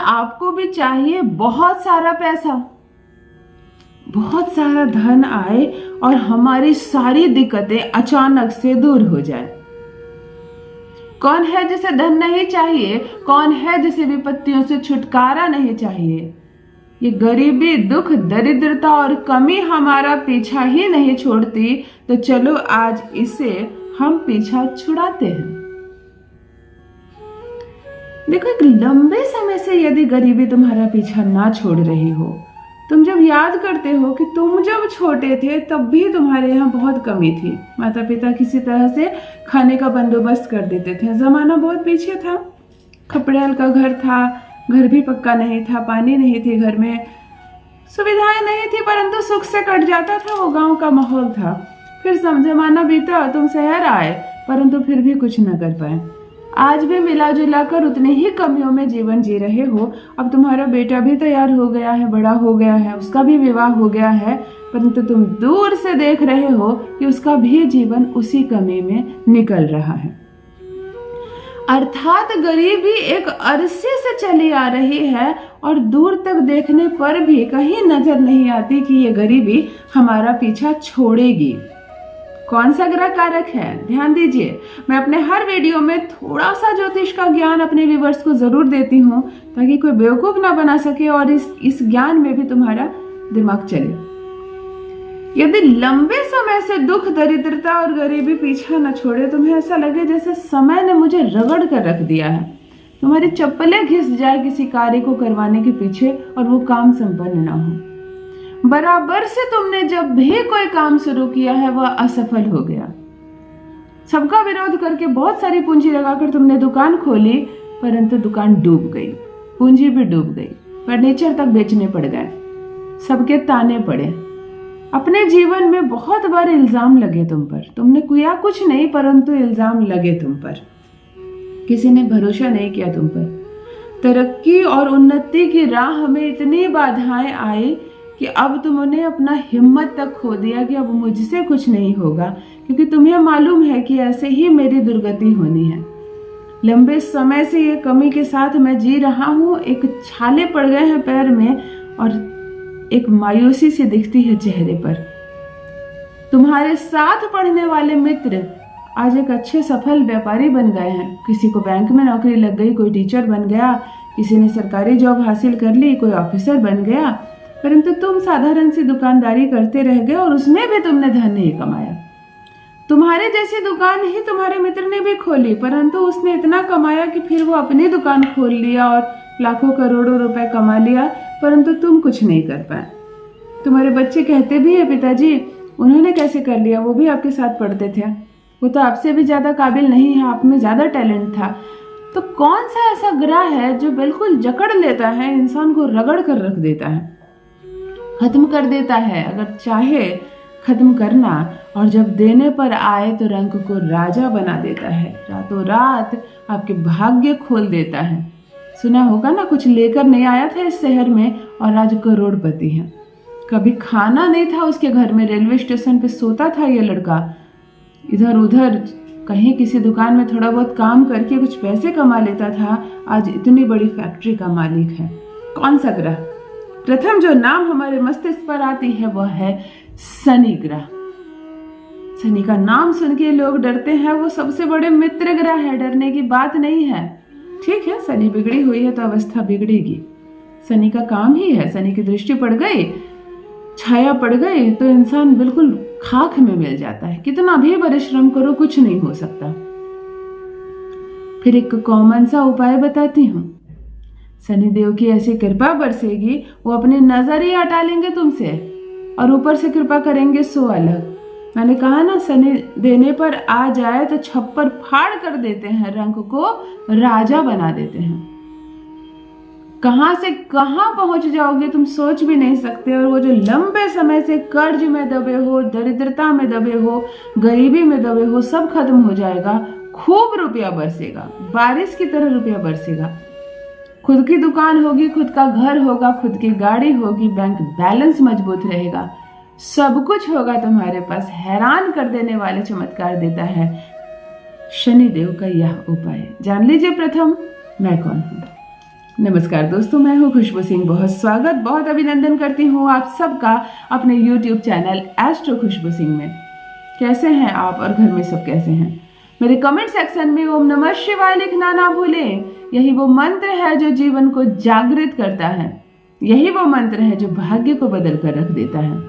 आपको भी चाहिए बहुत सारा पैसा, बहुत सारा धन आए और हमारी सारी दिक्कतें अचानक से दूर हो जाए। कौन है जिसे धन नहीं चाहिए? कौन है जिसे विपत्तियों से छुटकारा नहीं चाहिए? ये गरीबी, दुख, दरिद्रता और कमी हमारा पीछा ही नहीं छोड़ती, तो चलो आज इसे हम पीछा छुड़ाते हैं। देखो, एक लंबे समय से यदि गरीबी तुम्हारा पीछा ना छोड़ रही हो, तुम जब याद करते हो कि तुम जब छोटे थे तब भी तुम्हारे यहाँ बहुत कमी थी, माता पिता किसी तरह से खाने का बंदोबस्त कर देते थे, जमाना बहुत पीछे था, खपड़ेल का घर था, घर भी पक्का नहीं था, पानी नहीं थी घर में, सुविधाएं नहीं थी, परंतु सुख से कट जाता था, वो गांव का माहौल था। फिर जमाना बीता, तुम शहर आए, परंतु फिर भी कुछ न कर पाए। आज भी मिला जुला कर उतने ही कमियों में जीवन जी रहे हो। अब तुम्हारा बेटा भी तैयार हो गया है, बड़ा हो गया है, उसका भी विवाह हो गया है, परंतु तुम दूर से देख रहे हो कि उसका भी जीवन उसी कमी में निकल रहा है। अर्थात गरीबी एक अरसे से चली आ रही है और दूर तक देखने पर भी कहीं नजर नहीं आती कि ये गरीबी हमारा पीछा छोड़ेगी। कौन सा ग्रह कारक है? ध्यान दीजिए, मैं अपने हर वीडियो में थोड़ा सा ज्योतिष का ज्ञान अपने व्यूअर्स को जरूर देती हूँ ताकि कोई बेवकूफ ना बना सके और इस ज्ञान में भी तुम्हारा दिमाग चले। यदि लंबे समय से दुख, दरिद्रता और गरीबी पीछा न छोड़े, तुम्हें ऐसा लगे जैसे समय ने मुझे रगड़ कर रख दिया है, तुम्हारी चप्पलें घिस जाए किसी कार्य को करवाने के पीछे और वो काम संपन्न ना हो। बराबर से तुमने जब भी कोई काम शुरू किया है वह असफल हो गया। सबका विरोध करके बहुत सारी पूंजी लगाकर तुमने दुकान खोली, परंतु दुकान डूब गई, पूंजी भी डूब गई, फर्नीचर तक बेचने पड़ गए, सबके ताने पड़े। अपने जीवन में बहुत बार इल्जाम लगे तुम पर, तुमने किया कुछ नहीं परंतु इल्जाम लगे तुम पर, किसी ने भरोसा नहीं किया तुम पर। तरक्की और उन्नति की राह में इतनी बाधाएं आई कि अब तुमने अपना हिम्मत तक खो दिया कि अब मुझसे कुछ नहीं होगा, क्योंकि तुम्हें मालूम है कि ऐसे ही मेरी दुर्गति होनी है। लंबे समय से ये कमी के साथ मैं जी रहा हूँ, एक छाले पड़ गए हैं पैर में और एक मायूसी सी दिखती है चेहरे पर। तुम्हारे साथ पढ़ने वाले मित्र आज एक अच्छे सफल व्यापारी बन गए हैं, किसी को बैंक में नौकरी लग गई, कोई टीचर बन गया, किसी ने सरकारी जॉब हासिल कर ली, कोई ऑफिसर बन गया, परंतु तुम साधारण सी दुकानदारी करते रह गए और उसमें भी तुमने धन नहीं कमाया। तुम्हारे जैसी दुकान ही तुम्हारे मित्र ने भी खोली, परंतु उसने इतना कमाया कि फिर वो अपनी दुकान खोल लिया और लाखों करोड़ों रुपए कमा लिया, परंतु तुम कुछ नहीं कर पाए। तुम्हारे बच्चे कहते भी है, पिताजी उन्होंने कैसे कर लिया, वो भी आपके साथ पढ़ते थे, वो तो आपसे भी ज्यादा काबिल नहीं है, आप में ज्यादा टैलेंट था। तो कौन सा ऐसा ग्रह है जो बिल्कुल जकड़ लेता है, इंसान को रगड़ कर रख देता है, खत्म कर देता है, अगर चाहे खत्म करना, और जब देने पर आए तो रंग को राजा बना देता है, रातों रात आपके भाग्य खोल देता है। सुना होगा ना, कुछ लेकर नहीं आया था इस शहर में और आज करोड़पति है। कभी खाना नहीं था उसके घर में, रेलवे स्टेशन पे सोता था ये लड़का, इधर उधर कहीं किसी दुकान में थोड़ा बहुत काम करके कुछ पैसे कमा लेता था, आज इतनी बड़ी फैक्ट्री का मालिक है। कौन सा ग्रह? प्रथम जो नाम हमारे मस्तिष्क पर आती है वह है शनि ग्रह। शनि का नाम सुन के लोग डरते हैं, वो सबसे बड़े मित्र ग्रह है, डरने की बात नहीं है। ठीक है, शनि बिगड़ी हुई है तो अवस्था बिगड़ेगी, शनि का काम ही है, शनि की दृष्टि पड़ गई, छाया पड़ गई तो इंसान बिल्कुल खाक में मिल जाता है, कितना भी परिश्रम करो कुछ नहीं हो सकता। फिर एक कॉमन सा उपाय बताती हूँ, शनिदेव की ऐसी कृपा बरसेगी, वो अपनी नजर ही हटा लेंगे तुमसे और ऊपर से कृपा करेंगे सो अलग। मैंने कहा ना, शनि देने पर आ जाए तो छप्पर फाड़ कर देते हैं, रंग को राजा बना देते हैं। कहां से कहां पहुंच जाओगे तुम सोच भी नहीं सकते। और वो जो लंबे समय से कर्ज में दबे हो, दरिद्रता में दबे हो, गरीबी में दबे हो, सब खत्म हो जाएगा। खूब रुपया बरसेगा, बारिश की तरह रुपया बरसेगा। खुद की दुकान होगी, खुद का घर होगा, खुद की गाड़ी होगी, बैंक बैलेंस मजबूत रहेगा, सब कुछ होगा तुम्हारे पास। हैरान कर देने वाले चमत्कार देता है शनिदेव का यह उपाय। जान लीजिए प्रथम मैं कौन हूं। नमस्कार दोस्तों, मैं हूँ खुशबू सिंह। बहुत स्वागत, बहुत अभिनंदन करती हूँ आप सबका अपने YouTube चैनल एस्ट्रो खुशबू सिंह में। कैसे हैं आप और घर में सब कैसे हैं? मेरे कमेंट सेक्शन में ओम नमः शिवाय लिखना ना भूलें। यही वो मंत्र है जो जीवन को जागृत करता है। यही वो मंत्र है जो भाग्य को बदल कर रख देता है।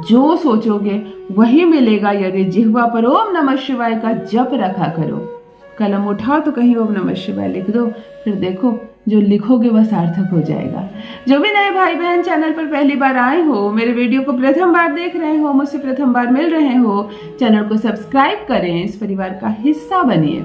जो सोचोगे वही मिलेगा यदि जिह्वा पर ओम नमः शिवाय का जप रखा करो। कलम उठाओ तो कहीं ओम नमः शिवाय लिख दो, फिर देखो जो लिखोगे वह सार्थक हो जाएगा। जो भी नए भाई बहन चैनल पर पहली बार आए हो, मेरे वीडियो को प्रथम बार देख रहे हो, मुझसे प्रथम बार मिल रहे हो, चैनल को सब्सक्राइब करें, इस परिवार का हिस्सा बनिए।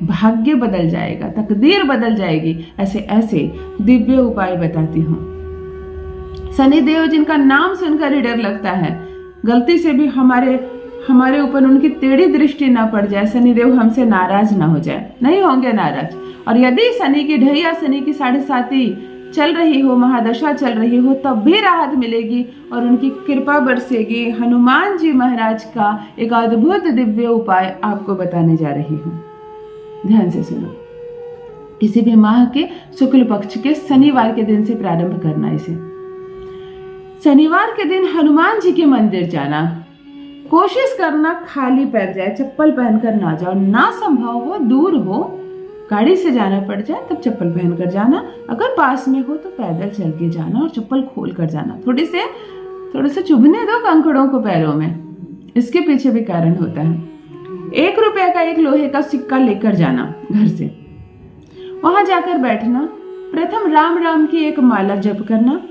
भाग्य बदल जाएगा, तकदीर बदल जाएगी। ऐसे ऐसे दिव्य उपाय बताती हूँ। शनिदेव जिनका नाम सुनकर ही डर लगता है, गलती से भी हमारे ऊपर उनकी टेढ़ी दृष्टि ना पड़ जाए, शनिदेव हमसे नाराज ना हो जाए, नहीं होंगे नाराज। और यदि शनि की ढैया, शनि की 7.5 चल रही हो, महादशा चल रही हो, तब भी राहत मिलेगी और उनकी कृपा बरसेगी। हनुमान जी महाराज का एक अद्भुत दिव्य उपाय आपको बताने जा रही हूँ। ध्यान से सुनो। किसी भी माह के शुक्ल पक्ष के शनिवार के दिन से प्रारंभ करना इसे। शनिवार के दिन हनुमान जी के मंदिर जाना। कोशिश करना खाली पैर जाए, चप्पल पहनकर ना जाओ। ना संभव हो, दूर हो, गाड़ी से जाना पड़ जाए तब चप्पल पहनकर जाना। अगर पास में हो तो पैदल चल के जाना और चप्पल खोल कर जाना। थोड़े से चुभने दो कंकड़ों को पैरों में, इसके पीछे भी कारण होता है। 1 रुपए का एक लोहे का सिक्का लेकर जाना घर से। वहां जाकर बैठना। प्रथम राम राम की एक माला जप करना।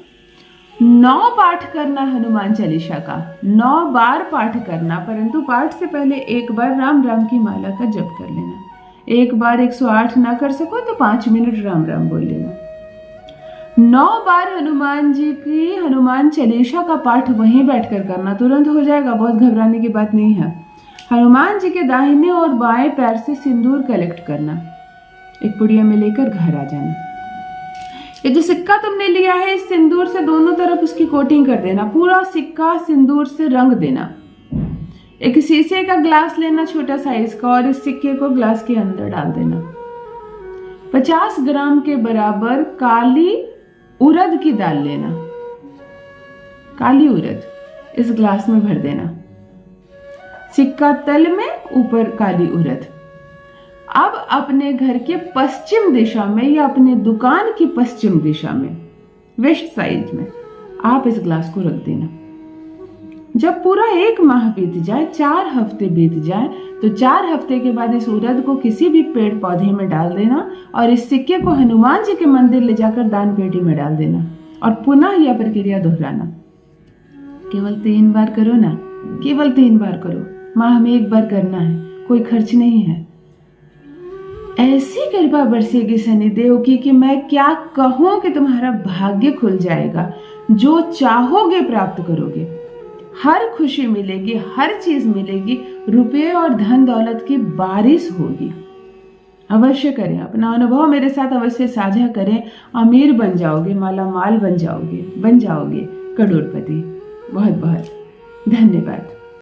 9 पाठ करना हनुमान चालीसा का। 9 बार पाठ करना, परंतु पाठ से पहले एक बार राम राम की माला का जप कर लेना। एक बार 108 ना कर सको तो 5 मिनट राम राम बोल लेना। 9 बार हनुमान जी की हनुमान चालीसा का पाठ वहीं बैठकर करना, तुरंत हो जाएगा, बहुत घबराने की बात नहीं है। हनुमान जी के दाहिने और बाएं पैर से सिंदूर कलेक्ट करना, एक पुड़िया में लेकर घर आ जाना। ये जो सिक्का तुमने लिया है, इस सिंदूर से दोनों तरफ उसकी कोटिंग कर देना। पूरा सिक्का सिंदूर से रंग देना। एक शीशे का ग्लास लेना, छोटा साइज का, और इस सिक्के को ग्लास के अंदर डाल देना। 50 ग्राम के बराबर काली उड़द की दाल लेना। काली उड़द इस ग्लास में भर देना। सिक्का तल में, ऊपर काली उड़द। अब अपने घर के पश्चिम दिशा में या अपने दुकान की पश्चिम दिशा में, वेस्ट साइड में, आप इस ग्लास को रख देना। जब पूरा 1 माह बीत जाए, 4 हफ्ते बीत जाए, तो 4 हफ्ते के बाद इस उड़द को किसी भी पेड़ पौधे में डाल देना और इस सिक्के को हनुमान जी के मंदिर ले जाकर दान पेटी में डाल देना और पुनः यह प्रक्रिया दोहराना। केवल 3 बार करो ना, केवल 3 बार करो। माह में 1 बार करना है, कोई खर्च नहीं है। ऐसी कृपा बरसेगी शनिदेव की कि मैं क्या कहूं कि तुम्हारा भाग्य खुल जाएगा। जो चाहोगे प्राप्त करोगे। हर खुशी मिलेगी, हर चीज मिलेगी, रुपये और धन दौलत की बारिश होगी। अवश्य करें, अपना अनुभव मेरे साथ अवश्य साझा करें। अमीर बन जाओगे, माला माल बन जाओगे करोड़पति। बहुत बहुत धन्यवाद।